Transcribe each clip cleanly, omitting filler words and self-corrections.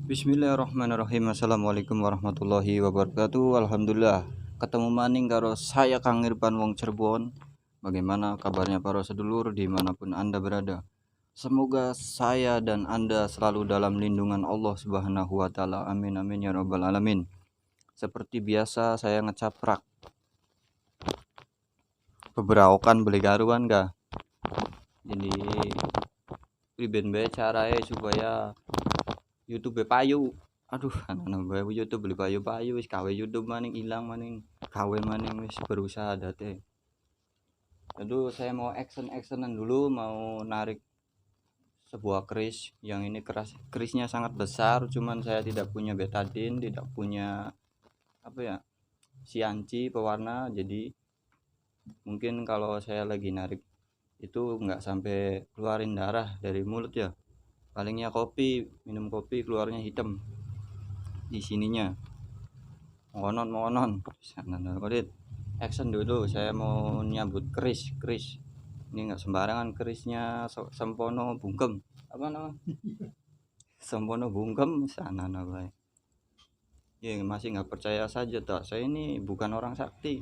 Bismillahirrahmanirrahim. Assalamualaikum warahmatullahi wabarakatuh. Alhamdulillah ketemu maning karo saya Kang Irfan wong Cirebon. Bagaimana kabarnya para sedulur dimanapun anda berada? Semoga saya dan anda selalu dalam lindungan Allah Subhanahu wa Ta'ala. Amin amin ya rabbal alamin. Seperti biasa saya ngecaprak beberaukan beli garuan ga. Jadi priben bae carae supaya YouTube payu. Aduh, anak-anak bae YouTube beli payu-payu wis gawe YouTube maning ilang maning, gawe maning wis berusaha date. Aduh, saya mau action-actionan dulu, mau narik sebuah keris yang ini kerisnya sangat besar, cuman saya tidak punya betadine, tidak punya apa ya, sianci pewarna, jadi mungkin kalau saya lagi narik itu nggak sampai keluarin darah dari mulut ya. Palingnya kopi, minum kopi keluarnya hitam di sininya. Monon sana kodit action dulu, saya mau nyambut keris ini nggak sembarangan kerisnya. Sempono bungkem apa nama Sempono bungkem sana baik ya. Masih nggak percaya saja tak, saya ini bukan orang sakti.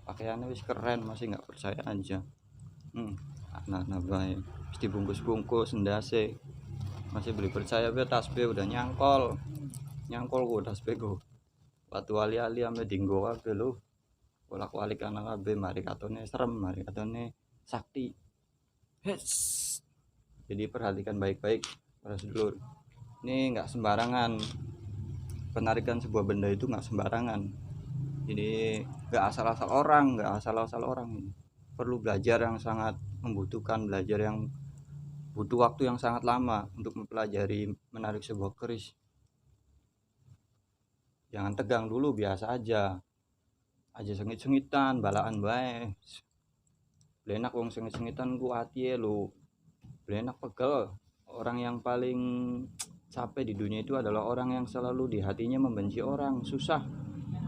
Pakaiannya wis keren masih nggak percaya aja. Anak baik mesti bungkus ndase masih beli percaya be tasbe udah nyangkol kok tasbe kok batu ali-ali ame dinggo kabeh lho. Bolak-balik anak kabeh mari katone serem, mari katone sakti. Hets. Jadi perhatikan baik-baik para sedulur. Ini nggak sembarangan. Penarikan sebuah benda itu nggak sembarangan. Jadi nggak asal-asal orang. Perlu belajar yang sangat membutuhkan, belajar yang butuh waktu yang sangat lama untuk mempelajari menarik sebuah keris. Jangan tegang dulu, biasa aja sengit-sengitan balaan bae. Blenak wong sengit-sengitan ku atie lu. Blenak pegel. Orang yang paling capek di dunia itu adalah orang yang selalu di hatinya membenci orang. Susah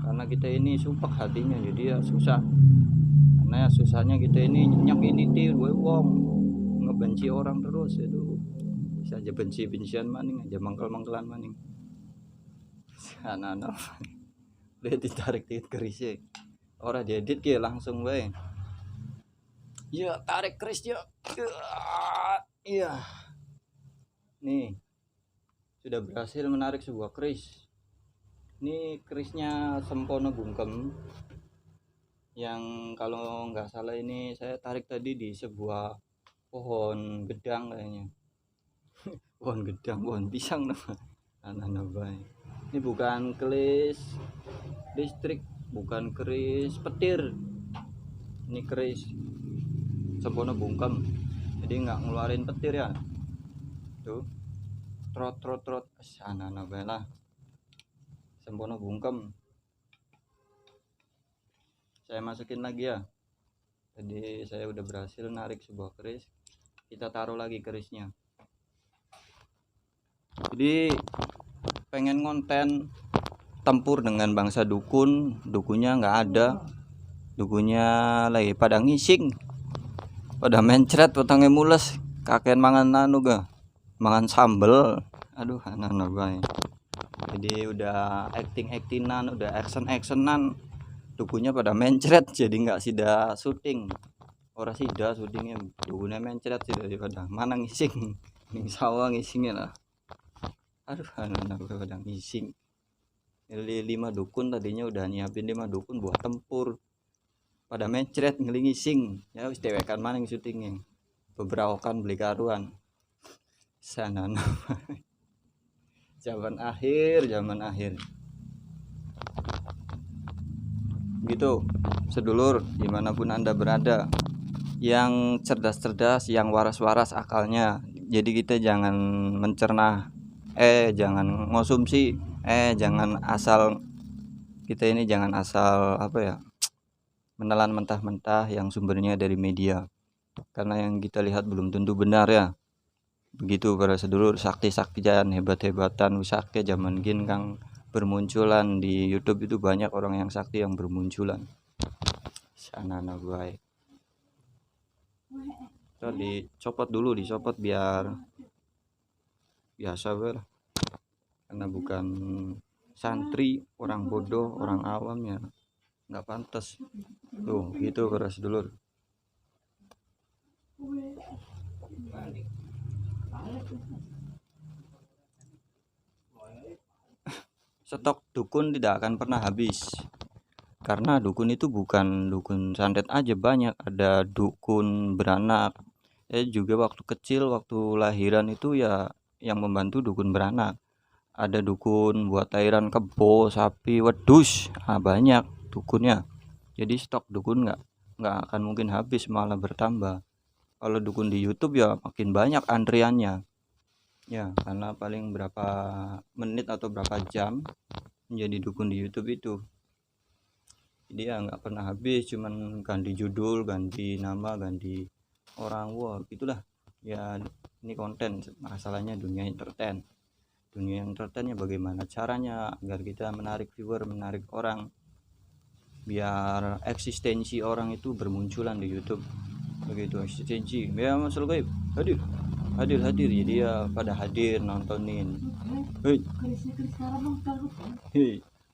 karena kita ini supek hatinya, jadi ya susah. Karena ya susahnya kita ini nyenyak ini gue wong ngebenci orang terus itu. Bisa aja benci-bencian maning, aja mangkel-mangkelan maning. Anak-anak udah ditarik kerisnya. Orang diedit ke langsung bae. Ya tarik keris ya. Iya. Nih. Sudah berhasil menarik sebuah keris. Ini kerisnya Sempono bungkem. Yang kalau nggak salah ini saya tarik tadi di sebuah pohon gedang kayaknya. Pohon gedang, pohon pisang nama. Anak-anak baik. Ini bukan keris listrik, bukan keris petir. Ini keris Sempono bungkem. Jadi nggak ngeluarin petir ya. Tuh. Trot. Anak-anak baik lah. Sempono bungkem. Saya masukin lagi ya. Jadi saya udah berhasil narik sebuah keris. Kita taruh lagi kerisnya. Jadi pengen konten tempur dengan bangsa dukun, dukunnya nggak ada. Dukunnya lagi pada ngising, pada mencret, petangnya mules, kakean mangan anu ga, mangan sambel. Aduh anak-anak baik. Jadi udah actingan, udah actionan, dukunnya pada mencret, jadi nggak sida syuting. Orang sida syutingnya, dukunnya mencret sih daripada mana ngising, ning sawah ngisingnya lah. Aduh anak-anak pada ngising. 5 dukun tadinya udah nyiapin 5 dukun buat tempur, pada mencret ngelingising ya wis dewekan maning syutingnya. Beberaukan beli karuan sana zaman akhir gitu. Sedulur dimanapun anda berada, yang cerdas, yang waras akalnya. Jadi kita jangan mencerna, jangan ngonsumsi, jangan asal kita ini jangan asal apa ya, menelan mentah-mentah yang sumbernya dari media, karena yang kita lihat belum tentu benar ya. Begitu para sedulur, sakti-saktian hebat-hebatan usake zaman gin kang bermunculan di YouTube itu, banyak orang yang sakti yang bermunculan. Sana baik. Dicopot biar biasa ber. karena bukan santri, orang bodoh, orang awam ya nggak pantas tuh gitu para sedulur. Stok dukun tidak akan pernah habis, karena dukun itu bukan dukun santet aja, banyak, ada dukun beranak. Juga waktu kecil, waktu lahiran itu ya yang membantu dukun beranak, ada dukun buat airan kebo, sapi, wedus, banyak dukunnya. Jadi stok dukun nggak akan mungkin habis, malah bertambah. Kalau dukun di YouTube ya makin banyak antriannya ya, karena paling berapa menit atau berapa jam menjadi dukun di YouTube itu. Jadi ya nggak pernah habis, cuman ganti judul, ganti nama, ganti orang, wah gitulah ya. Ini konten, masalahnya dunia entertain ya, bagaimana caranya agar kita menarik viewer, menarik orang, biar eksistensi orang itu bermunculan di YouTube. Begitu eksistensi ya, masalah gaib hadir jadi ya pada hadir nontonin. Hei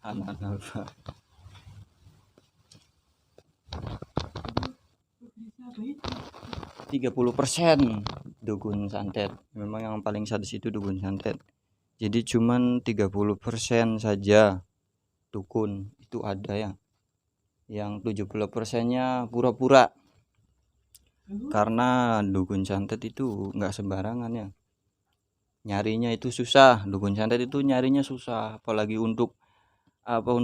anak-anak 30% dukun santet, memang yang paling sadis itu dukun santet. Jadi cuman 30% saja dukun itu ada ya, yang 70%-nya pura-pura. Karena dukun santet itu nggak sembarangan ya, nyarinya itu susah. Dukun santet itu nyarinya susah, apalagi untuk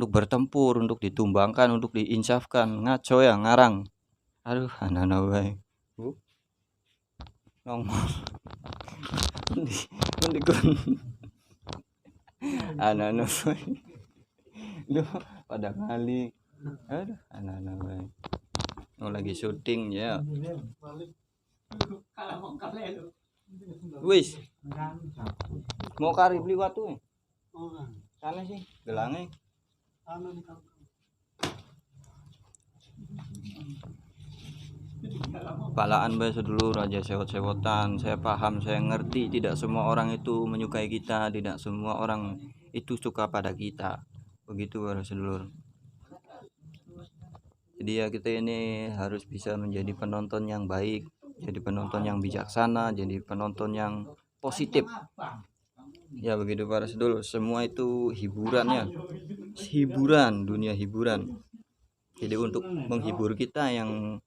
bertempur, untuk ditumbangkan, untuk diinsafkan, ngaco ya, ngarang. Aduh anak-anak baik ngomong mendikun anak-anak baik lu pada kali. Aduh anak-anak baik lagi syuting ya. Wis mau kari beli watu sana sih gelangnya palaan bahasa dulu raja sewot-sewotan. Saya paham, saya ngerti, tidak semua orang itu menyukai kita, tidak semua orang itu suka pada kita, begitu para sedulur. Jadi ya kita ini harus bisa menjadi penonton yang baik, jadi penonton yang bijaksana, jadi penonton yang positif ya, begitu para sedulur. Semua itu hiburan ya, hiburan, dunia hiburan. Jadi untuk menghibur kita yang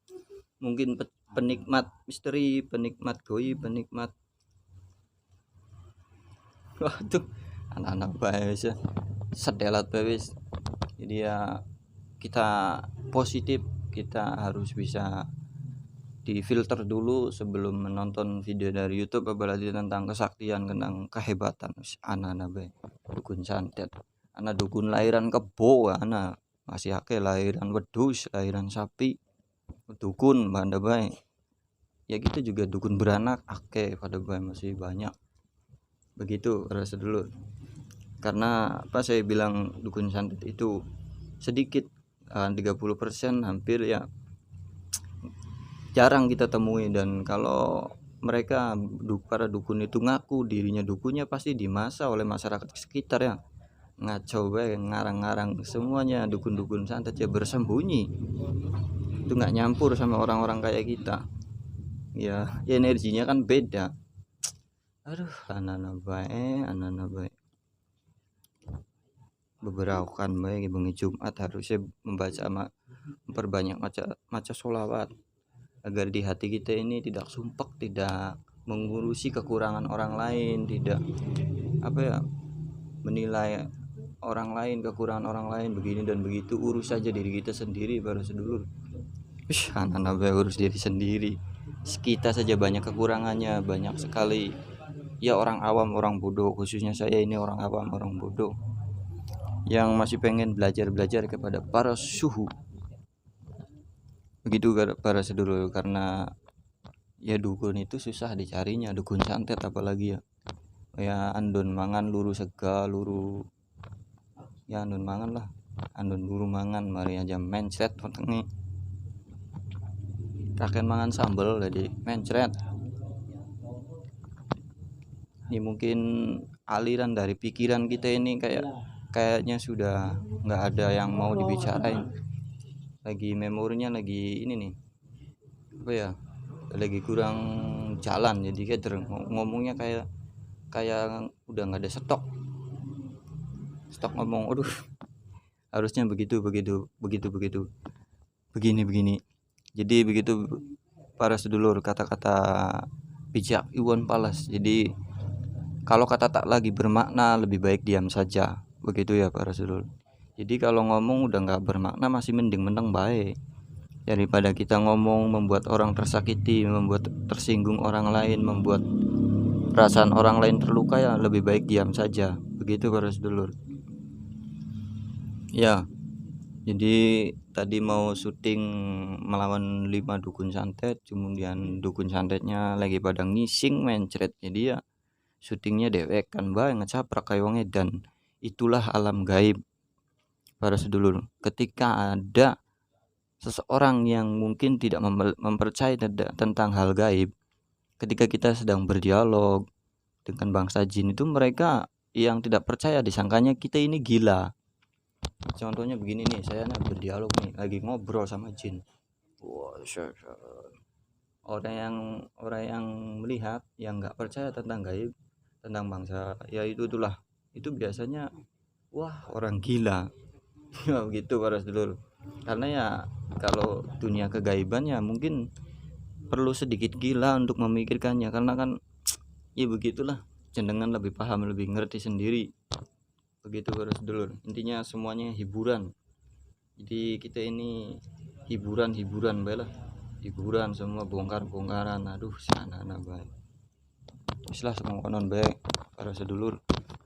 mungkin penikmat misteri, penikmat goib, penikmat waduh anak-anak bahasa sedelat bebes. Jadi ya kita positif, kita harus bisa difilter dulu sebelum menonton video dari YouTube, apalagi tentang kesaktian, tentang kehebatan anak-anak bae dukun santet, anak dukun lahiran kebo, anak masih akeh lahiran wedus, lahiran sapi, dukun banda bae ya. Gitu juga dukun beranak akeh pada bae, masih banyak, begitu rasa dulu. Karena apa saya bilang dukun santet itu sedikit, 30% hampir ya jarang kita temui. Dan kalau mereka para dukun itu ngaku dirinya dukunnya, pasti dimasa oleh masyarakat sekitar ya, ngaco bae, ngarang-ngarang semuanya dukun-dukun santet ya, bersembunyi itu nggak nyampur sama orang-orang kayak kita ya, energinya kan beda. Aduh anak-anak baik beberapa kan baik bengi Jumat harusnya memperbanyak maca sholawat, agar di hati kita ini tidak sumpek, tidak mengurusi kekurangan orang lain, tidak menilai orang lain, kekurangan orang lain begini dan begitu. Urus saja diri kita sendiri baru sedulur. Anak-anak urus diri sendiri, kita saja banyak kekurangannya, banyak sekali ya, orang awam, orang bodoh, khususnya saya ini orang awam, orang bodoh yang masih pengen belajar kepada para suhu, begitu para sedulur. Karena ya dukun itu susah dicarinya, dukun santet apalagi ya andon mangan luru sega luru ya, andon mangan lah, andon luru mangan mari aja mencret wetenge, kakek mangan sambel jadi mencret. Ini mungkin aliran dari pikiran kita ini kayaknya sudah nggak ada yang mau dibicarain, lagi memorinya lagi ini nih, apa ya, lagi kurang jalan, jadi kayak ngomongnya kayak udah nggak ada stok ngomong. Aduh, harusnya begitu begini. Jadi begitu para sedulur, kata-kata bijak Iwan Fals. Jadi kalau kata tak lagi bermakna, lebih baik diam saja, begitu ya para sedulur. Jadi kalau ngomong udah nggak bermakna, masih mending meneng baik, daripada kita ngomong membuat orang tersakiti, membuat tersinggung orang lain, membuat perasaan orang lain terluka, ya lebih baik diam saja, begitu para sedulur. Ya, jadi tadi mau syuting melawan 5 dukun santet, kemudian dukun santetnya lagi pada ngising mencret, jadi ya syutingnya dewek kan banget ngecaprak kayak wong edan. Itulah alam gaib para sedulur. Ketika ada seseorang yang mungkin tidak mempercayai tentang hal gaib, ketika kita sedang berdialog dengan bangsa jin itu, mereka yang tidak percaya disangkanya kita ini gila. Contohnya begini nih, saya berdialog nih, lagi ngobrol sama jin. Wah, orang yang melihat, yang nggak percaya tentang gaib, tentang bangsa ya itulah, itu biasanya wah orang gila. Ya begitu para sedulur. Karena ya kalau dunia kegaiban ya mungkin perlu sedikit gila untuk memikirkannya, karena kan ya begitulah, jenengan lebih paham, lebih ngerti sendiri, begitu para sedulur. Intinya semuanya hiburan, jadi kita ini hiburan baiklah, hiburan semua, bongkaran. Aduh sana baik, islah semononon baik para sedulur.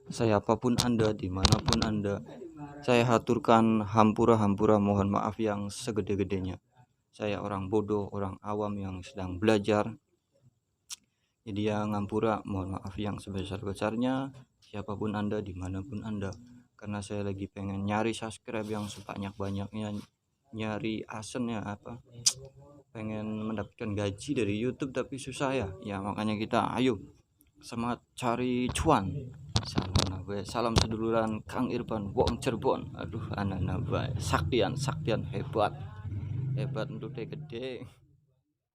Saya apapun anda, dimanapun anda, saya haturkan hampura mohon maaf yang segede-gedenya. Saya orang bodoh, orang awam yang sedang belajar, jadi ya ngampura mohon maaf yang sebesar-besarnya, siapapun anda, dimanapun anda. Karena saya lagi pengen nyari subscribe yang sebanyak-banyaknya, nyari asen ya, apa, pengen mendapatkan gaji dari YouTube tapi susah ya makanya kita ayo semangat cari cuan. Salam seduluran Kang Irfan Wong Cirebon. Aduh anak-anak saktian hebat untuk gede.